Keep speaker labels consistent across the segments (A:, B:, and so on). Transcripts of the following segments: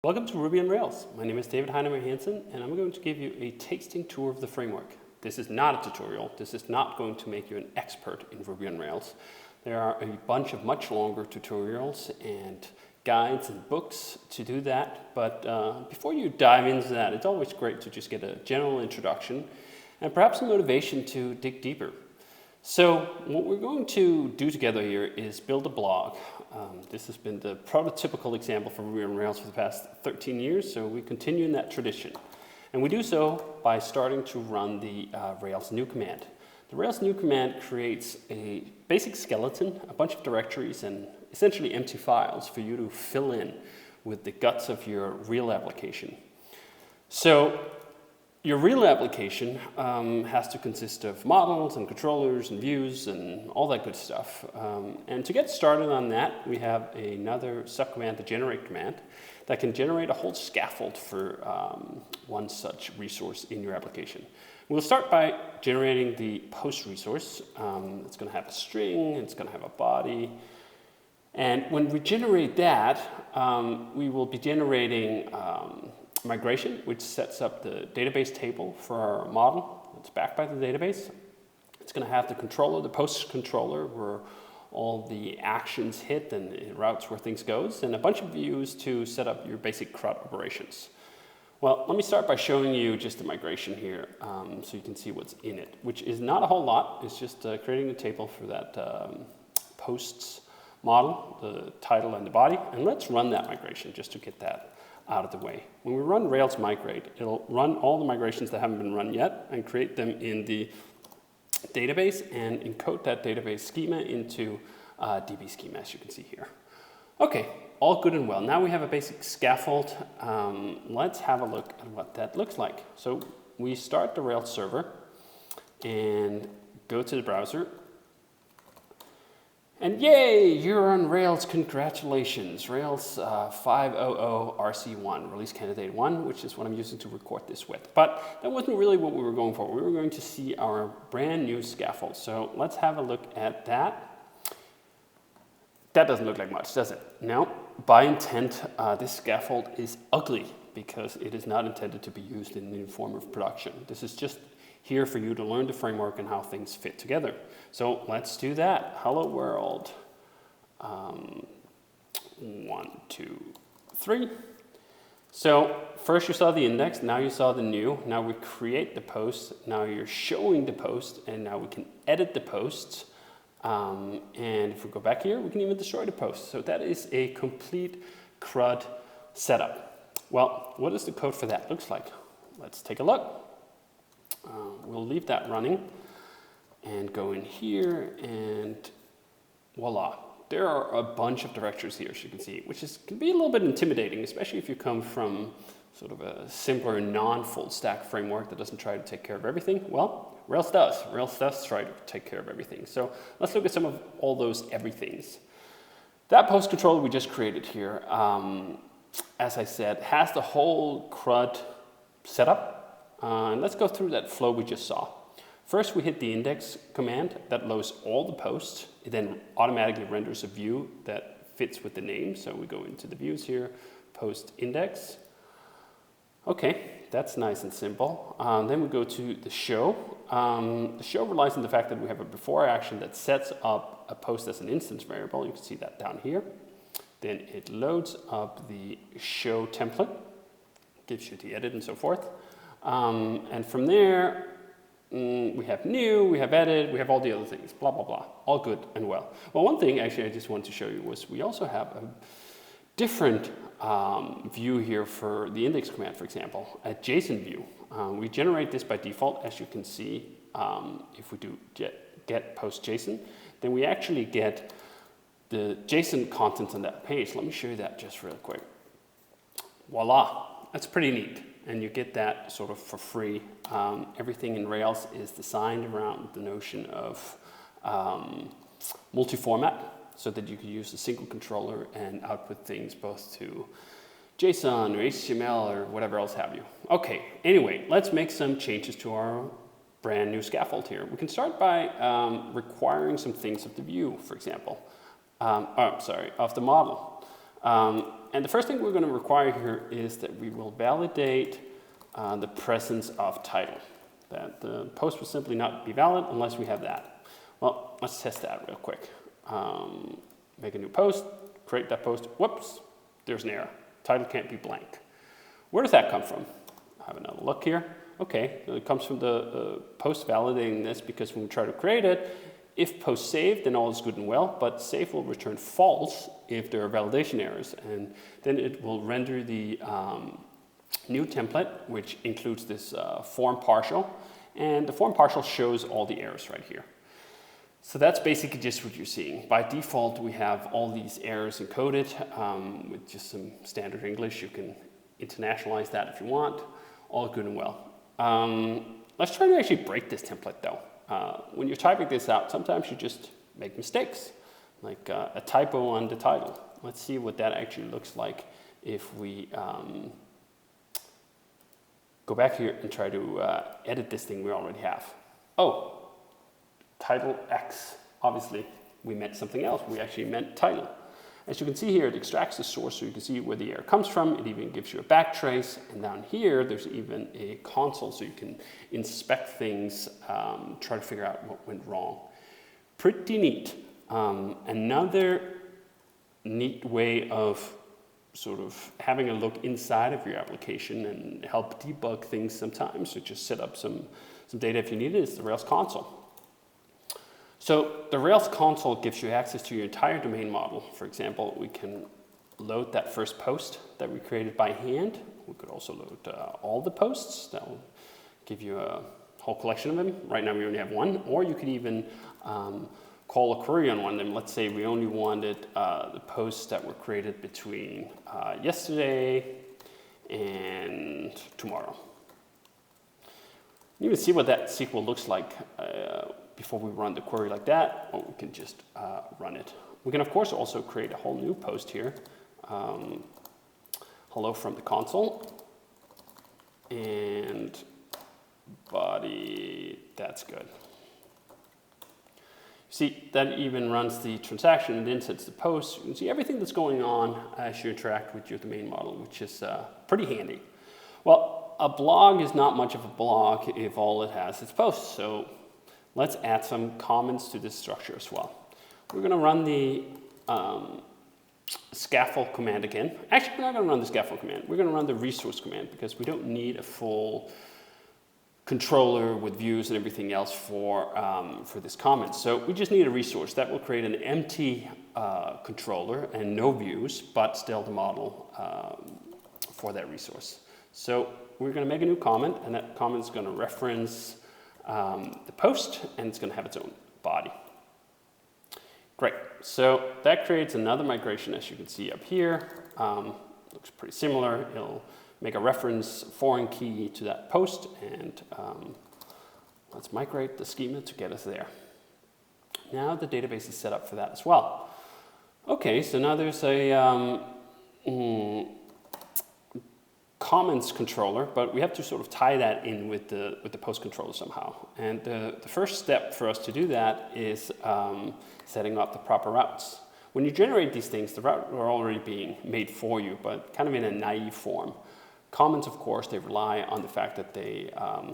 A: Welcome to Ruby on Rails. My name is David Heinemer Hansen, and I'm going to give you a tasting tour of the framework. This is not a tutorial. This is not going to make you an expert in Ruby on Rails. There are a bunch of much longer tutorials and guides and books to do that, but before you dive into that, it's always great to just get a general introduction and perhaps a motivation to dig deeper. So what we're going to do together here is build a blog. This has been the prototypical example for Ruby on Rails for the past 13 years, so we continue in that tradition. And we do so by starting to run the Rails new command. The Rails new command creates a basic skeleton, a bunch of directories, and essentially empty files for you to fill in with the guts of your real application. So your real application has to consist of models and controllers and views and all that good stuff. And to get started on that, we have another subcommand, the generate command, that can generate a whole scaffold for one such resource in your application. We'll start by generating the post resource. It's going to have a string, it's going to have a body. And when we generate that, we will be generating migration, which sets up the database table for our model. It's backed by the database. It's going to have the controller, the post controller, where all the actions hit and it routes where things goes, and a bunch of views to set up your basic CRUD operations. Well, let me start by showing you just the migration here so you can see what's in it, which is not a whole lot. It's just creating a table for that posts model, the title and the body, and let's run that migration just to get that out of the way. When we run Rails migrate, it'll run all the migrations that haven't been run yet and create them in the database and encode that database schema into DB schema, as you can see here. Okay, all good and well. Now we have a basic scaffold. Let's have a look at what that looks like. So we start the Rails server and go to the browser. And yay, you're on Rails, congratulations. Rails 5.0.0 RC1, release candidate 1, which is what I'm using to record this with. But that wasn't really what we were going for. We were going to see our brand new scaffold. So let's have a look at that. That doesn't look like much, does it? No, by intent, this scaffold is ugly because it is not intended to be used in the form of production. This is just here for you to learn the framework and how things fit together. So let's do that. Hello world. 1, 2, 3. So first you saw the index, now you saw the new. Now we create the post. Now you're showing the post, and now we can edit the posts. And if we go back here, we can even destroy the post. So that is a complete CRUD setup. Well, what does the code for that looks like? Let's take a look. We'll leave that running and go in here, and voila. There are a bunch of directories here, as you can see, which can be a little bit intimidating, especially if you come from sort of a simpler non-full stack framework that doesn't try to take care of everything. Well, Rails does. Rails does try to take care of everything. So let's look at some of all those everythings. That post controller we just created here, as I said, has the whole CRUD setup. And let's go through that flow we just saw. First, we hit the index command that loads all the posts. It then automatically renders a view that fits with the name. So we go into the views here, post index. Okay, that's nice and simple. Then we go to the show. The show relies on the fact that we have a before action that sets up a post as an instance variable. You can see that down here. Then it loads up the show template, gives you the edit and so forth. And from there, we have new, we have edit, we have all the other things, blah, blah, blah, all good and well. Well, one thing actually I just wanted to show you was we also have a different view here for the index command, for example, a JSON view. We generate this by default, as you can see. If we do get post JSON, then we actually get the JSON contents on that page. Let me show you that just real quick. Voila, that's pretty neat. And you get that sort of for free. Everything in Rails is designed around the notion of multi-format, so that you can use a single controller and output things both to JSON or HTML or whatever else have you. Okay, anyway, let's make some changes to our brand new scaffold here. We can start by requiring some things of the view, for example. Of the model. And the first thing we're going to require here is that we will validate the presence of title. That the post will simply not be valid unless we have that. Well, let's test that real quick. Make a new post, create that post. Whoops, there's an error. Title can't be blank. Where does that come from? Have another look here. Okay, it comes from the post validating this, because when we try to create it, if post saved, then all is good and well, but save will return false if there are validation errors, and then it will render the new template, which includes this form partial, and the form partial shows all the errors right here. So that's basically just what you're seeing. By default, we have all these errors encoded with just some standard English. You can internationalize that if you want. All good and well. Let's try to actually break this template though. When you're typing this out, sometimes you just make mistakes, like a typo on the title. Let's see what that actually looks like if we go back here and try to edit this thing we already have. Oh, title X. Obviously, we meant something else. We actually meant title. As you can see here, it extracts the source so you can see where the error comes from. It even gives you a backtrace. And down here, there's even a console so you can inspect things, try to figure out what went wrong. Pretty neat. Another neat way of sort of having a look inside of your application and help debug things sometimes, so just set up some data if you need it, is the Rails console. So the Rails console gives you access to your entire domain model. For example, we can load that first post that we created by hand. We could also load all the posts. That will give you a whole collection of them. Right now we only have one, or you could even call a query on one of them. Let's say we only wanted the posts that were created between yesterday and tomorrow. You can see what that SQL looks like before we run the query like that, or we can just run it. We can of course also create a whole new post here. Hello from the console, and body, that's good. See, that even runs the transaction and insets the post. You can see everything that's going on as you interact with your domain model, which is pretty handy. Well, a blog is not much of a blog if all it has is posts. So let's add some comments to this structure as well. We're going to run the scaffold command again. Actually, we're not going to run the scaffold command. We're going to run the resource command because we don't need a full controller with views and everything else for this comment. So we just need a resource that will create an empty controller and no views, but still the model for that resource. So we're going to make a new comment, and that comment is going to reference the post, and it's going to have its own body. Great. So that creates another migration, as you can see up here. Looks pretty similar. It'll make a reference foreign key to that post, and let's migrate the schema to get us there. Now the database is set up for that as well. Okay, so now there's a comments controller, but we have to sort of tie that in with the post controller somehow. And the first step for us to do that is setting up the proper routes. When you generate these things, the routes are already being made for you, but kind of in a naive form. Comments, of course, they rely on the fact that they are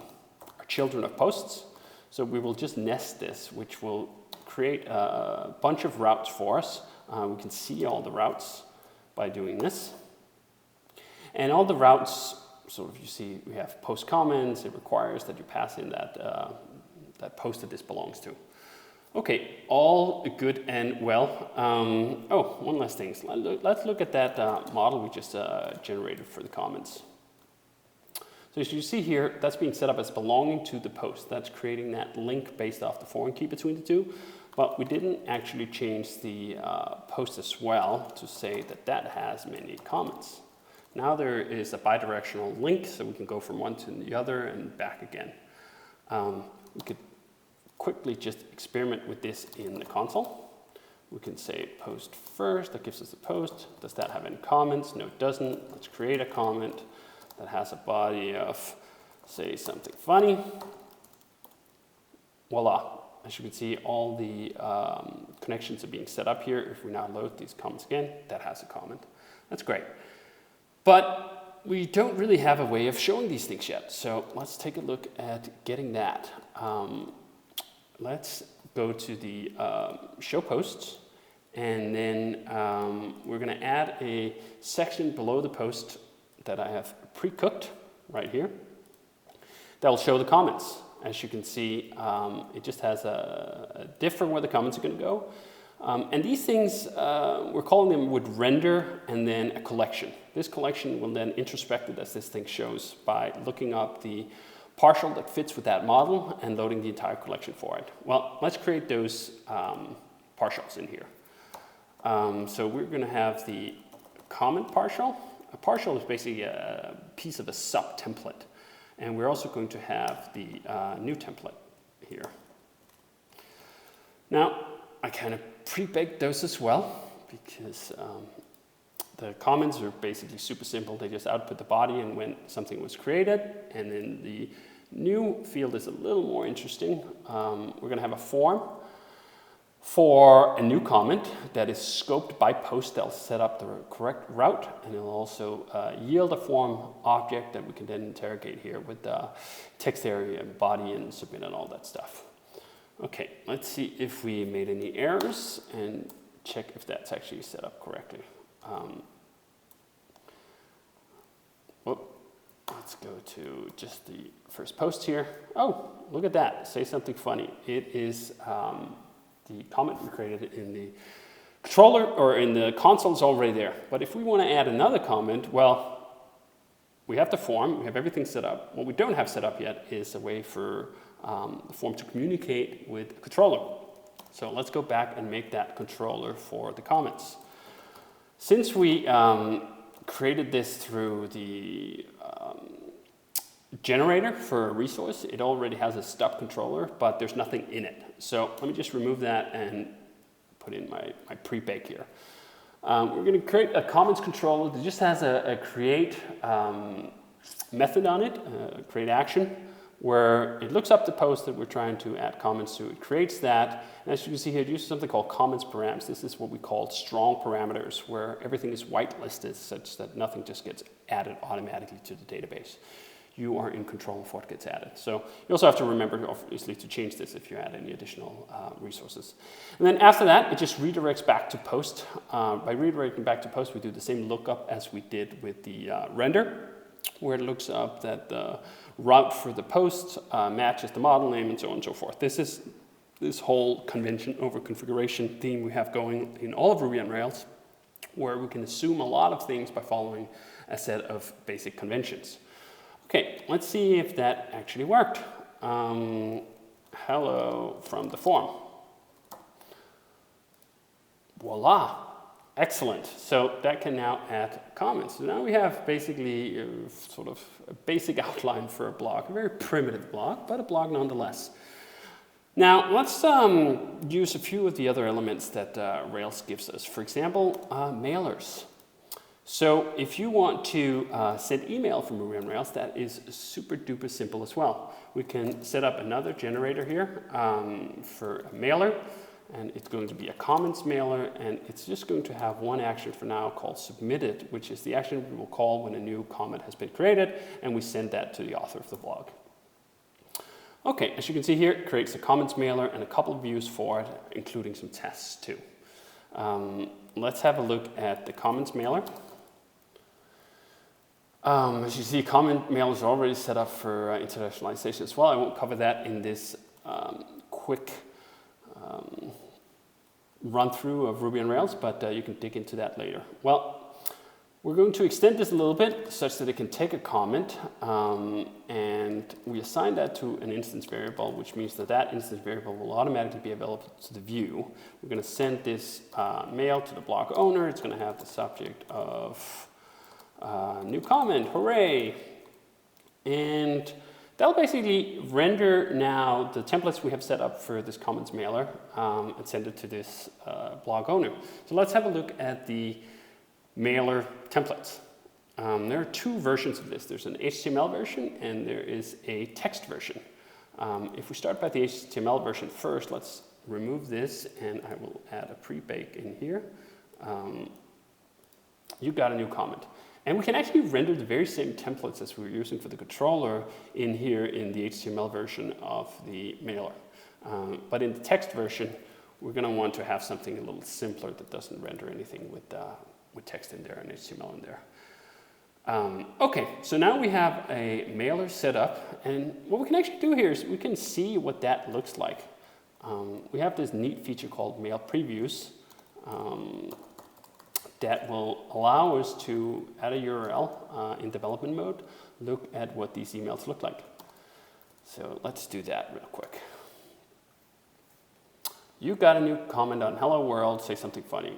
A: children of posts. So we will just nest this, which will create a bunch of routes for us. We can see all the routes by doing this. And all the routes, sort of you see we have post comments. It requires that you pass in that post that this belongs to. Okay, all good and well. Oh, one last thing. Let's look at that model we just generated for the comments. So as you see here, that's being set up as belonging to the post. That's creating that link based off the foreign key between the two. But we didn't actually change the post as well to say that that has many comments. Now there is a bi-directional link, so we can go from one to the other and back again. We could quickly just experiment with this in the console. We can say post first, that gives us the post. Does that have any comments? No, it doesn't. Let's create a comment that has a body of, say, something funny. Voila. As you can see, all the connections are being set up here. If we now load these comments again, that has a comment. That's great. But we don't really have a way of showing these things yet. So let's take a look at getting that. Let's go to the show posts, and then we're going to add a section below the post that I have pre-cooked right here. That will show the comments. As you can see, it just has a diff for where the comments are going to go. And these things, we're calling them with render and then a collection. This collection will then introspect it as this thing shows by looking up the partial that fits with that model and loading the entire collection for it. Well, let's create those partials in here. So we're going to have the comment partial. A partial is basically a piece of a sub-template. And we're also going to have the new template here. Now, I kind of pre-baked those as well, because the comments are basically super simple. They just output the body and when something was created. And then the new field is a little more interesting. We're going to have a form for a new comment that is scoped by post. That'll set up the correct route, and it'll also yield a form object that we can then interrogate here with the text area and body and submit and all that stuff. Okay, let's see if we made any errors and check if that's actually set up correctly. Let's go to just the first post here. Oh, look at that. Say something funny. It is the comment we created in the controller or in the console is already there. But if we want to add another comment, well, we have the form, we have everything set up. What we don't have set up yet is a way for the form to communicate with the controller. So let's go back and make that controller for the comments. Since we created this through the generator for a resource, it already has a stub controller, but there's nothing in it. So let me just remove that and put in my pre-bake here. We're going to create a comments controller that just has a create method on it, create action, where it looks up the post that we're trying to add comments to. It creates that, and as you can see here, it uses something called comments params. This is what we call strong parameters, where everything is whitelisted such that nothing just gets added automatically to the database. You are in control of what gets added. So you also have to remember, obviously, to change this if you add any additional resources. And then after that, it just redirects back to post. By redirecting back to post, we do the same lookup as we did with the render, where it looks up that the route for the post matches the model name and so on and so forth. This is this whole convention over configuration theme we have going in all of Ruby on Rails, where we can assume a lot of things by following a set of basic conventions. Okay, let's see if that actually worked. Hello from the form. Voila, excellent. So that can now add comments. So now we have basically sort of a basic outline for a blog, a very primitive blog, but a blog nonetheless. Now let's use a few of the other elements that Rails gives us. For example, mailers. So if you want to send email from Ruby on Rails, that is super duper simple as well. We can set up another generator here for a mailer, and it's going to be a comments mailer, and it's just going to have one action for now called submitted, which is the action we will call when a new comment has been created, and we send that to the author of the blog. Okay, as you can see here, it creates a comments mailer and a couple of views for it, including some tests too. Let's have a look at the comments mailer. As you see, comment mail is already set up for internationalization as well. I won't cover that in this quick run through of Ruby on Rails, but you can dig into that later. Well, we're going to extend this a little bit such that it can take a comment, and we assign that to an instance variable, which means that that instance variable will automatically be available to the view. We're going to send this mail to the blog owner. It's going to have the subject of new comment, hooray! And that'll basically render now the templates we have set up for this comments mailer and send it to this blog owner. So let's have a look at the mailer templates. There are two versions of this. There's an HTML version and there is a text version. If we start by the HTML version first, let's remove this and I will add a pre-bake in here. you got a new comment. And we can actually render the very same templates as we were using for the controller in here in the HTML version of the mailer. But in the text version, we're going to want to have something a little simpler that doesn't render anything with text in there and HTML in there. Okay, so now we have a mailer set up, and what we can actually do here is we can see what that looks like. We have this neat feature called mail previews that will allow us to, at a URL in development mode, look at what these emails look like. So let's do that real quick. You got a new comment on hello world, say something funny.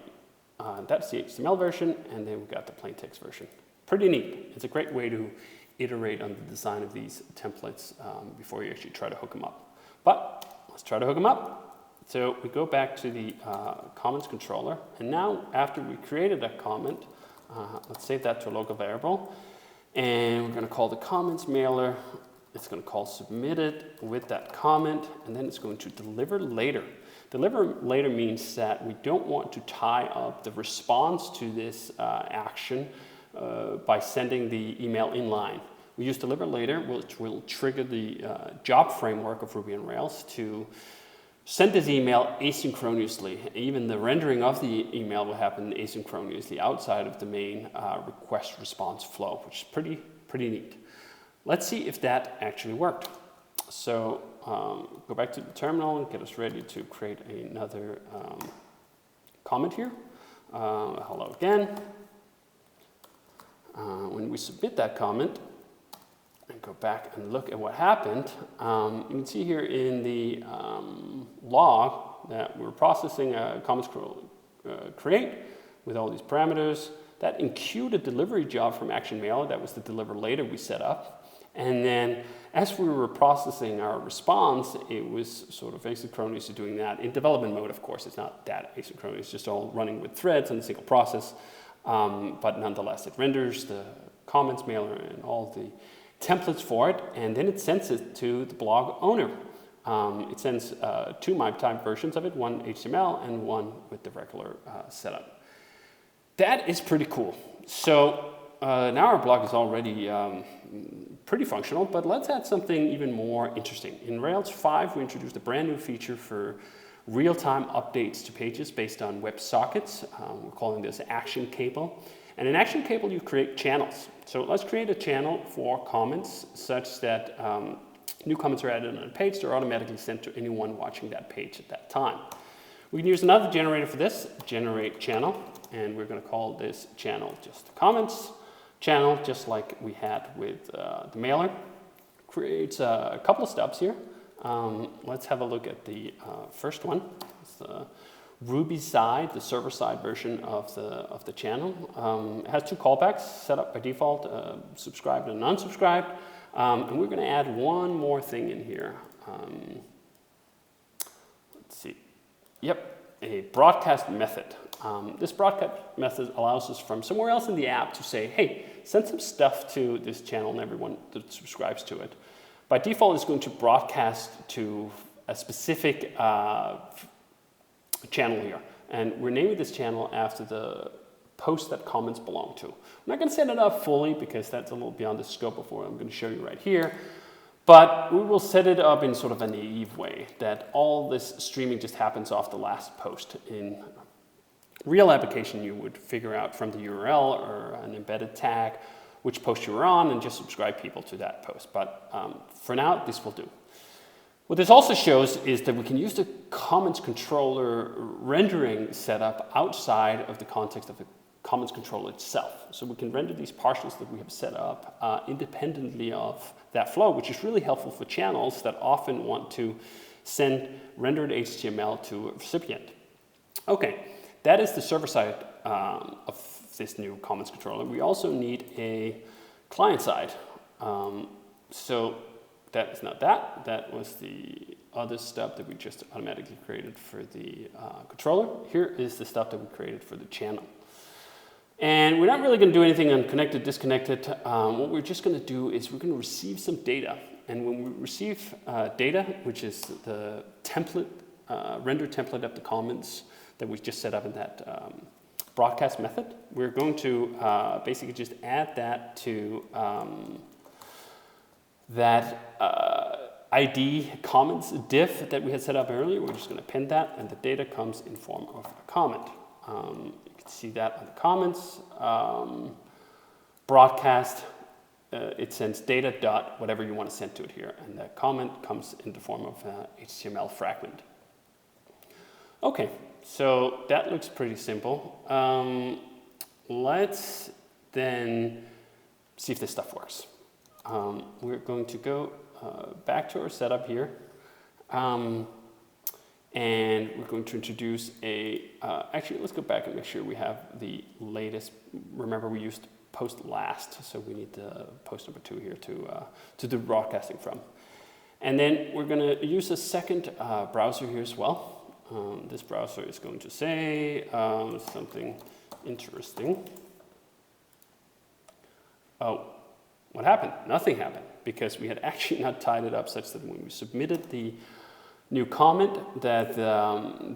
A: That's the HTML version, and then we got the plain text version. Pretty neat. It's a great way to iterate on the design of these templates before you actually try to hook them up. But let's try to hook them up. So we go back to the comments controller, and now after we created that comment, let's save that to a local variable, and we're going to call the comments mailer. It's going to call submitted with that comment, and then it's going to deliver later. Deliver later means that we don't want to tie up the response to this action by sending the email inline. We use deliver later, which will trigger the job framework of Ruby on Rails to send this email asynchronously. Even the rendering of the email will happen asynchronously outside of the main request response flow, which is pretty neat. Let's see if that actually worked. So go back to the terminal and get us ready to create another comment here. Hello again. When we submit that comment and go back and look at what happened, you can see here in the log that we're processing a comments create with all these parameters. That enqueued a delivery job from Action Mailer. That was the deliver later we set up. And then as we were processing our response, it was sort of asynchronously doing that. In development mode, of course, it's not that asynchronous. It's just all running with threads in a single process. But nonetheless, it renders the comments mailer and all the templates for it, and then it sends it to the blog owner. It sends two MyType versions of it, one HTML and one with the regular setup. That is pretty cool. So now our blog is already pretty functional, but let's add something even more interesting. In Rails 5, we introduced a brand new feature for real-time updates to pages based on WebSockets. We're calling this Action Cable. And in Action Cable, you create channels. So let's create a channel for comments such that new comments are added on a page. They're automatically sent to anyone watching that page at that time. We can use another generator for this, generate channel, and we're going to call this channel just comments channel, just like we had with the mailer. Creates a couple of stubs here. Let's have a look at the first one. It's the Ruby side, the server side version of the channel. It has two callbacks set up by default, subscribed and unsubscribed. And we're going to add one more thing in here. Let's see. Yep, a broadcast method. This broadcast method allows us from somewhere else in the app to say, hey, send some stuff to this channel and everyone that subscribes to it. By default, it's going to broadcast to a specific channel here. And we're naming this channel after the post that comments belong to. I'm not going to set it up fully because that's a little beyond the scope of what I'm going to show you right here. But we will set it up in sort of a naive way that all this streaming just happens off the last post. In real application, you would figure out from the URL or an embedded tag which post you were on and just subscribe people to that post. But for now, this will do. What this also shows is that we can use the comments controller rendering setup outside of the context of the comments controller itself. So we can render these partials that we have set up independently of that flow, which is really helpful for channels that often want to send rendered HTML to a recipient. Okay, that is the server side of this new comments controller. We also need a client side. So that is not that. That was the other stuff that we just automatically created for the controller. Here is the stuff that we created for the channel. And we're not really going to do anything on connected, disconnected. What we're just going to do is we're going to receive some data. And when we receive data, which is the template, render template of the comments that we just set up in that broadcast method. We're going to basically just add that to that ID comments div that we had set up earlier. We're just going to pin that, and the data comes in form of a comment. You can see that on the comments. Broadcast, it sends data dot whatever you want to send to it here, and the comment comes in the form of HTML fragment. Okay, so that looks pretty simple. Let's then see if this stuff works. We're going to go back to our setup here, and we're going to introduce a, actually let's go back and make sure we have the latest. Remember, we used post last, so we need the post number 2 here to do broadcasting from. And then we're going to use a second browser here as well. This browser is going to say something interesting. Oh, what happened? Nothing happened, because we had actually not tied it up such that when we submitted the new comment that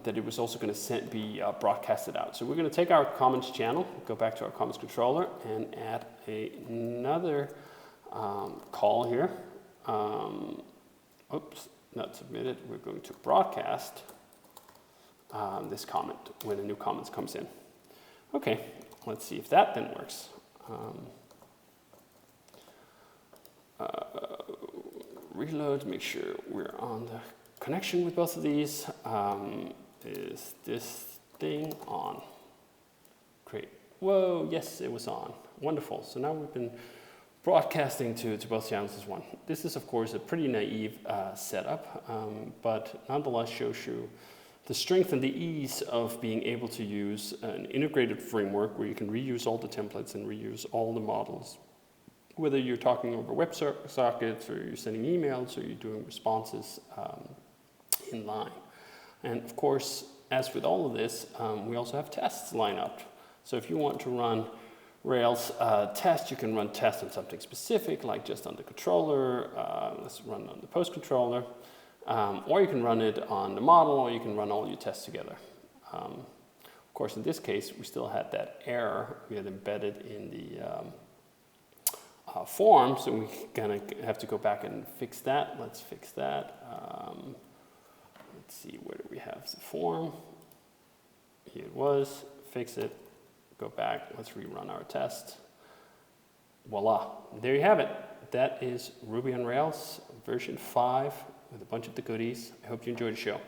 A: that it was also going to be broadcasted out. So we're going to take our comments channel, go back to our comments controller, and add another call here. Oops, not submitted. We're going to broadcast this comment when a new comment comes in. Okay, let's see if that then works. Reload, make sure we're on the connection with both of these. Is this thing on? Great. Whoa, yes, it was on. Wonderful. So now we've been broadcasting to both channels as one. This is, of course, a pretty naive setup, but nonetheless shows you the strength and the ease of being able to use an integrated framework where you can reuse all the templates and reuse all the models. Whether you're talking over WebSockets, or you're sending emails, or you're doing responses in line. And of course, as with all of this, we also have tests lined up. So if you want to run Rails test, you can run tests on something specific, like just on the controller. Let's run on the post controller. Or you can run it on the model, or you can run all your tests together. Of course, in this case, we still had that error we had embedded in the form, so we kind of have to go back and fix that. Let's fix that. Let's see, where do we have the form? Here it was. Fix it. Go back. Let's rerun our test. Voila. There you have it. That is Ruby on Rails version 5 with a bunch of the goodies. I hope you enjoyed the show.